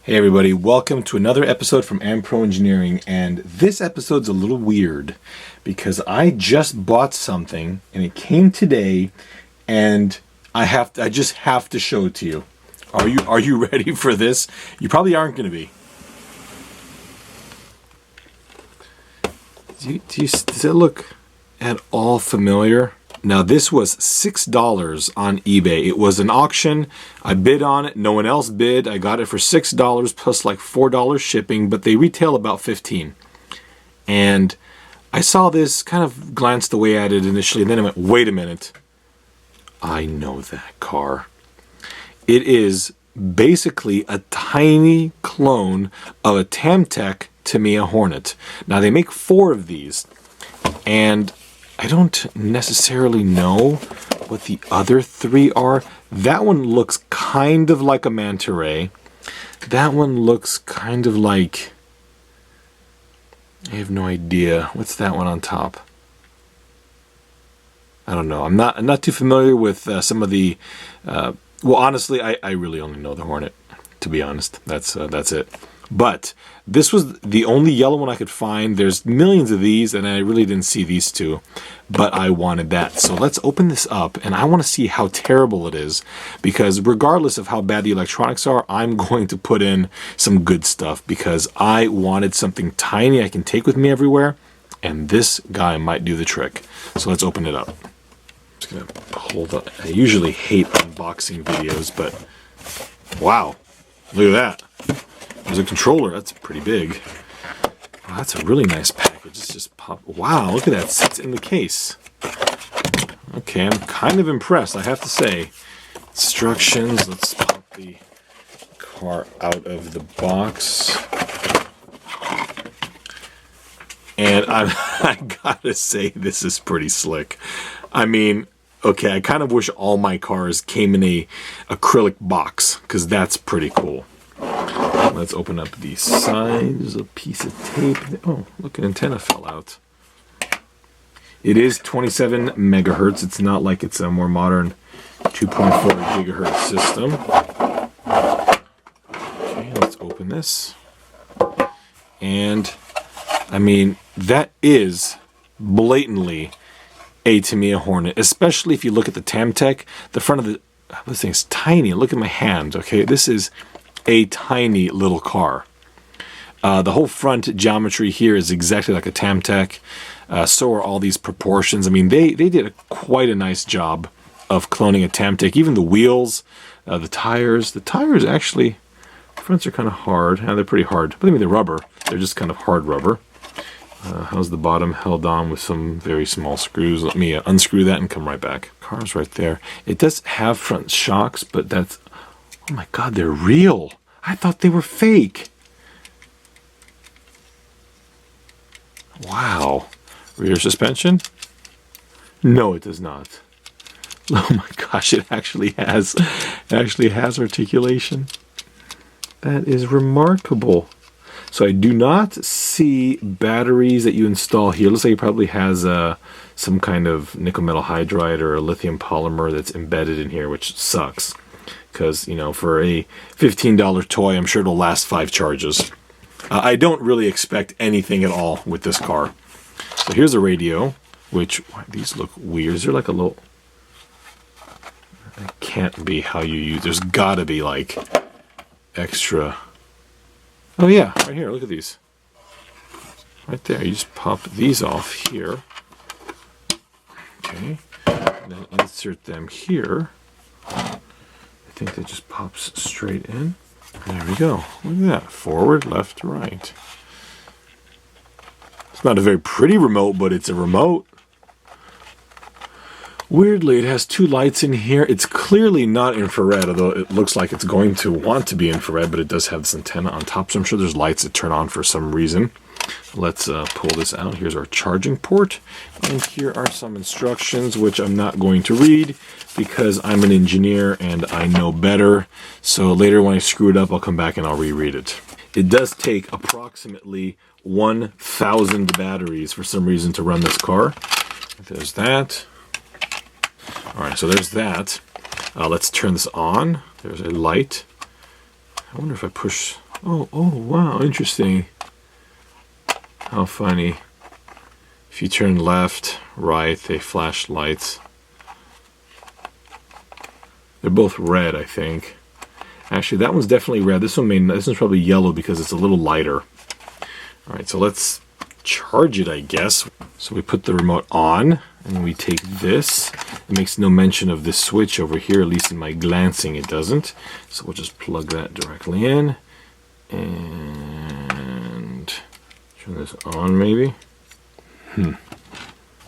Hey everybody, welcome to another episode from Pro Engineering, and this episode's a little weird because I just bought something and it came today and I just have to show it to you. Are you ready for this? You probably aren't going to be. Does it look at all familiar? Now this was $6 on eBay. It was an auction. I bid on it. No one else bid. I got it for $6 plus like $4 shipping, but they retail about $15. And I saw this, kind of glanced away at it initially, and then I went, wait a minute. I know that car. It is basically a tiny clone of a Tamiya Tamiya Hornet. Now they make 4 of these, and I don't necessarily know what the other 3 are. That one looks kind of like a manta ray. That one looks kind of like, I have no idea. What's that one on top? I don't know. I'm not too familiar with some of the. Well, honestly, I really only know the Hornet. To be honest, that's it. But this was the only yellow one I could find. There's millions of these, and I really didn't see these 2. But I wanted that. So let's open this up, and I want to see how terrible it is. Because regardless of how bad the electronics are, I'm going to put in some good stuff. Because I wanted something tiny I can take with me everywhere. And this guy might do the trick. So let's open it up. I'm just going to hold up. I usually hate unboxing videos, but wow. Look at that. There's a controller. That's pretty big. Wow, that's a really nice package. It's just pop. Wow, look at that. It sits in the case. Okay, I'm kind of impressed, I have to say. Instructions. Let's pop the car out of the box. And I gotta say, this is pretty slick. I mean, okay, I kind of wish all my cars came in a acrylic box, because that's pretty cool. Let's open up the side. There's a piece of tape. Oh, look, an antenna fell out. It is 27 megahertz. It's not like it's a more modern 2.4 gigahertz system. Okay, let's open this. And, I mean, that is blatantly a Tamiya Hornet, especially if you look at the Tamiya. The front of this thing is tiny. Look at my hand, okay? This is a tiny little car. The whole front geometry here is exactly like a Tamiya. So are all these proportions. I mean, they did quite a nice job of cloning a Tamiya. Even the wheels, the tires. The tires actually, fronts are kind of hard. They're pretty hard. But I mean, the rubber, they're just kind of hard rubber. How's the bottom held on with some very small screws? Let me unscrew that and come right back. Car's right there. It does have front shocks, but that's... Oh my God, they're real. I thought they were fake. Wow. Rear suspension? No, it does not. Oh my gosh, it actually has articulation. That is remarkable. So I do not see batteries that you install here. Looks like it probably has some kind of nickel metal hydride or a lithium polymer that's embedded in here, which sucks. Because, you know, for a $15 toy, I'm sure it'll last 5 charges. I don't really expect anything at all with this car. So here's a radio, which, these look weird. Is there like a little... That can't be how you use... There's got to be like extra... Oh yeah, right here, look at these. Right there, you just pop these off here. Okay, and then insert them here. I think that just pops straight in. There we go. Look at that. Forward, left, right. It's not a very pretty remote, but it's a remote. Weirdly, it has 2 lights in here. It's clearly not infrared, although it looks like it's going to want to be infrared, but it does have this antenna on top, so I'm sure there's lights that turn on for some reason. Let's pull this out. Here's our charging port, and here are some instructions, which I'm not going to read because I'm an engineer and I know better. So later when I screw it up, I'll come back and I'll reread it. It does take approximately 1,000 batteries for some reason to run this car. There's that. All right, so there's that. Let's turn this on. There's a light. I wonder if I push... Oh, wow, interesting. How funny. If you turn left, right, they flash lights. They're both red, I think. Actually, that one's definitely red. This one's probably yellow because it's a little lighter. All right, so let's charge it, I guess. So we put the remote on, and we take this. It makes no mention of this switch over here, at least in my glancing it doesn't. So we'll just plug that directly in. And turn this on, maybe. Now,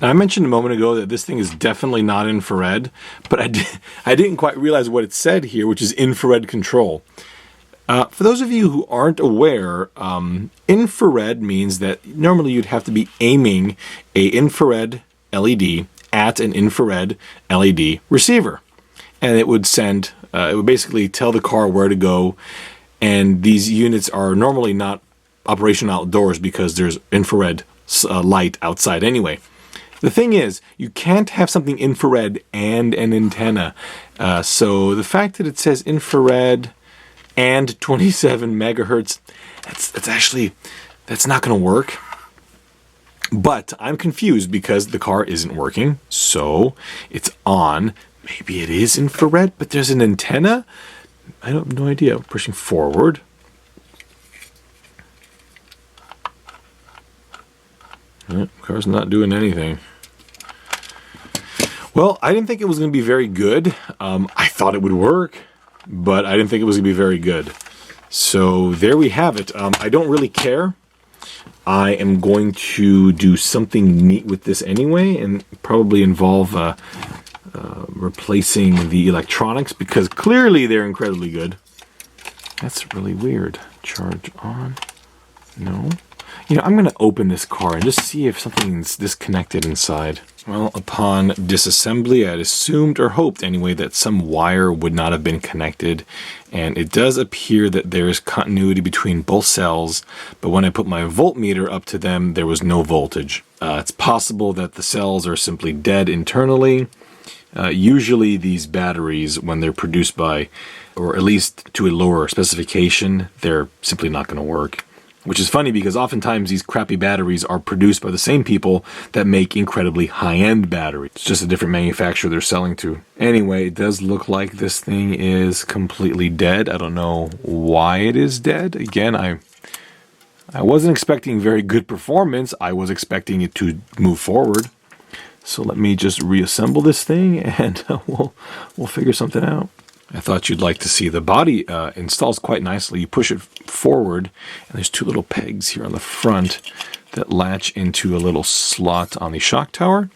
I mentioned a moment ago that this thing is definitely not infrared, but I didn't quite realize what it said here, which is infrared control. For those of you who aren't aware, infrared means that normally you'd have to be aiming a infrared LED at an infrared LED receiver. And it would basically tell the car where to go. And these units are normally not operational outdoors because there's infrared light outside anyway. The thing is, you can't have something infrared and an antenna. So the fact that it says infrared and 27 megahertz, that's not going to work. But I'm confused because the car isn't working. So it's on. Maybe it is infrared, but there's an antenna? I have no idea. Pushing forward. Car's not doing anything. Well, I didn't think it was going to be very good. I thought it would work, but I didn't think it was going to be very good. So there we have it. I don't really care. I am going to do something neat with this anyway, and probably involve replacing the electronics, because clearly they're incredibly good. That's really weird. Charge on. No. You know, I'm going to open this car and just see if something's disconnected inside. Well, upon disassembly, I had assumed, or hoped anyway, that some wire would not have been connected. And it does appear that there is continuity between both cells, but when I put my voltmeter up to them, there was no voltage. It's possible that the cells are simply dead internally. Usually these batteries, when they're produced by, or at least to a lower specification, they're simply not going to work. Which is funny because oftentimes these crappy batteries are produced by the same people that make incredibly high-end batteries. It's just a different manufacturer they're selling to. Anyway, it does look like this thing is completely dead. I don't know why it is dead. Again, I wasn't expecting very good performance. I was expecting it to move forward. So let me just reassemble this thing and we'll figure something out. I thought you'd like to see the body installs quite nicely. You push it forward, and there's two little pegs here on the front that latch into a little slot on the shock tower.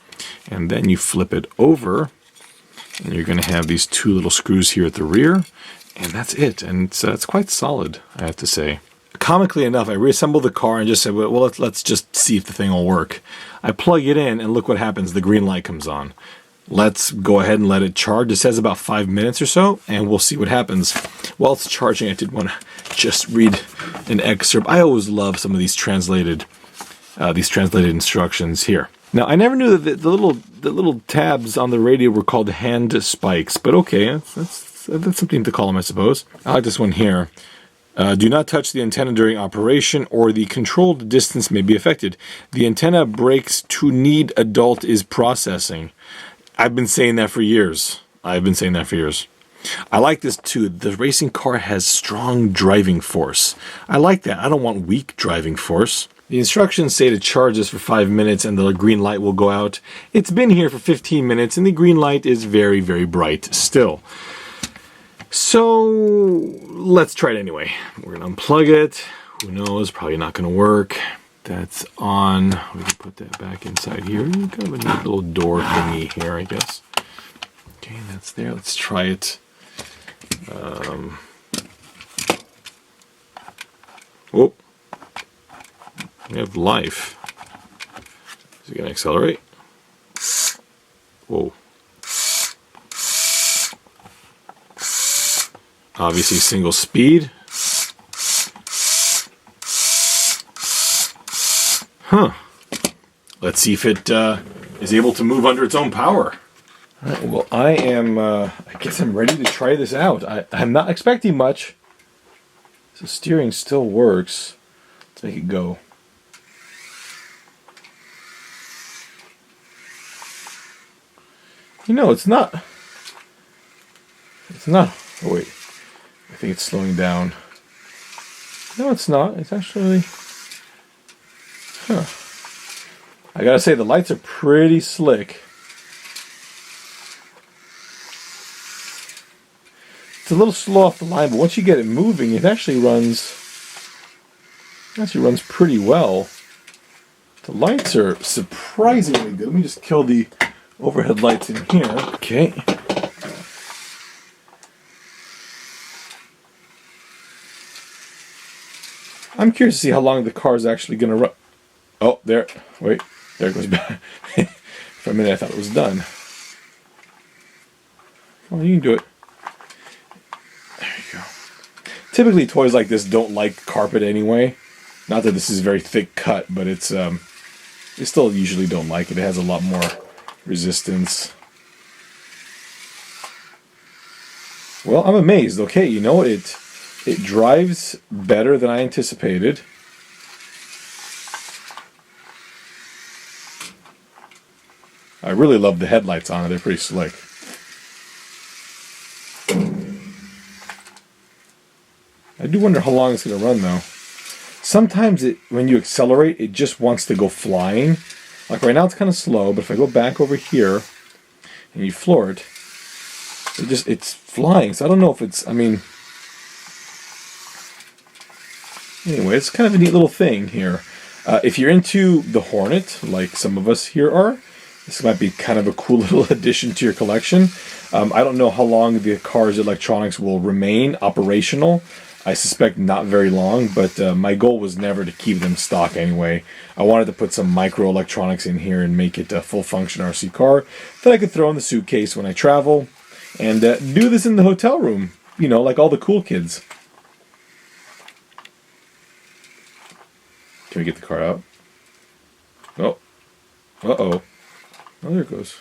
And then you flip it over, and you're going to have these two little screws here at the rear. And that's it. And it's quite solid, I have to say. Comically enough, I reassembled the car and just said, well, let's just see if the thing will work. I plug it in, and look what happens. The green light comes on. Let's go ahead and let it charge. It says about 5 minutes or so, and we'll see what happens. While it's charging, I did want to just read an excerpt. I always love some of these translated instructions here. Now, I never knew that the little tabs on the radio were called hand spikes, but okay, that's something to call them, I suppose. I like this one here. Do not touch the antenna during operation, or the controlled distance may be affected. The antenna breaks to need adult is processing. I've been saying that for years. I like this too. The racing car has strong driving force. I like that. I don't want weak driving force. The instructions say to charge this for 5 minutes and the green light will go out. It's been here for 15 minutes and the green light is very, very bright still. So let's try it anyway. We're going to unplug it. Who knows? Probably not going to work. That's on. We can put that back inside here. Kind of a neat little door thingy here, I guess. Okay, that's there. Let's try it. Oh, we have life. Is it going to accelerate? Whoa. Obviously single speed. Huh. Let's see if it is able to move under its own power. All right, well, I guess I'm ready to try this out. I'm not expecting much. So steering still works. Let's make it go. You know, it's not. Oh wait, I think it's slowing down. No, it's not. It's actually. Huh. I gotta say, the lights are pretty slick. It's a little slow off the line, but once you get it moving, it actually runs pretty well. The lights are surprisingly good. Let me just kill the overhead lights in here. Okay. I'm curious to see how long the car is actually going to run. Oh, there. Wait. There it goes back. For a minute I thought it was done. Well, you can do it. There you go. Typically toys like this don't like carpet anyway. Not that this is very thick cut, but it's they still usually don't like it. It has a lot more resistance. Well, I'm amazed. Okay, you know, it drives better than I anticipated. I really love the headlights on it. They're pretty slick. I do wonder how long it's going to run, though. Sometimes when you accelerate, it just wants to go flying. Like right now it's kind of slow, but if I go back over here and you floor it, it's flying. So I don't know if it's, I mean, anyway, it's kind of a neat little thing here. If you're into the Hornet, like some of us here are, this might be kind of a cool little addition to your collection. I don't know how long the car's electronics will remain operational. I suspect not very long, but my goal was never to keep them stock anyway. I wanted to put some microelectronics in here and make it a full-function RC car that I could throw in the suitcase when I travel and do this in the hotel room, you know, like all the cool kids. Can we get the car out? Oh. Uh-oh. Oh, there it goes.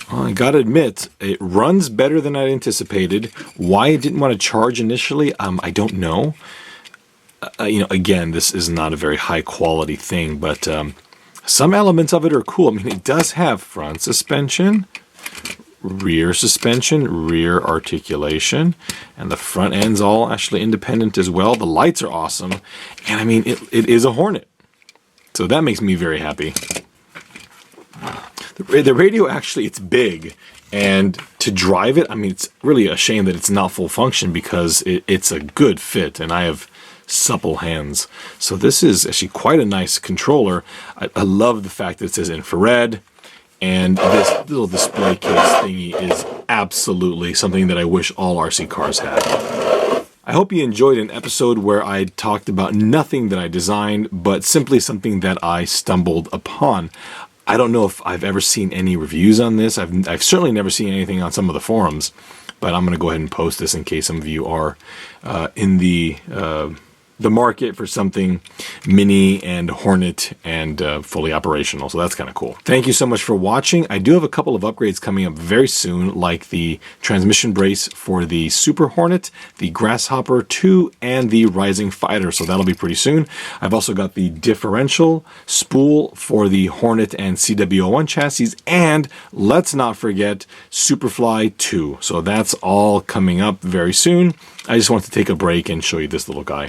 Well, I gotta admit, it runs better than I anticipated. Why it didn't want to charge initially, I don't know. You know, again, this is not a very high quality thing, but some elements of it are cool. I mean, it does have front suspension, rear articulation, and the front end's all actually independent as well. The lights are awesome, and I mean, it is a Hornet, so that makes me very happy. The radio, actually, it's big, and to drive it, I mean, it's really a shame that it's not full function because it's a good fit, and I have supple hands. So this is actually quite a nice controller. I love the fact that it says infrared, and this little display case thingy is absolutely something that I wish all RC cars had. I hope you enjoyed an episode where I talked about nothing that I designed, but simply something that I stumbled upon. I don't know if I've ever seen any reviews on this. I've certainly never seen anything on some of the forums, but I'm going to go ahead and post this in case some of you are in the market for something mini and Hornet and fully operational. So that's kind of cool. Thank you so much for watching. I do have a couple of upgrades coming up very soon, like the transmission brace for the Super Hornet, the Grasshopper 2, and the Rising Fighter. So that'll be pretty soon. I've also got the differential spool for the Hornet and CW01 chassis, and let's not forget Superfly 2. So that's all coming up very soon. I just want to take a break and show you this little guy.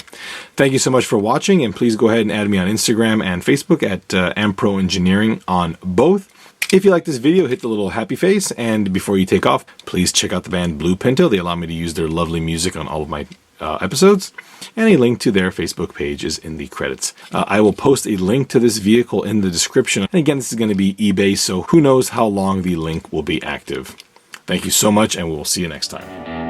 Thank you so much for watching, and please go ahead and add me on Instagram and Facebook at Ampro Engineering on both. If you like this video, hit the little happy face, and before you take off, please check out the band Blue Pinto. They allow me to use their lovely music on all of my episodes, and a link to their Facebook page is in the credits. I will post a link to this vehicle in the description, and again, this is going to be eBay, so who knows how long the link will be active. Thank you so much, and we'll see you next time.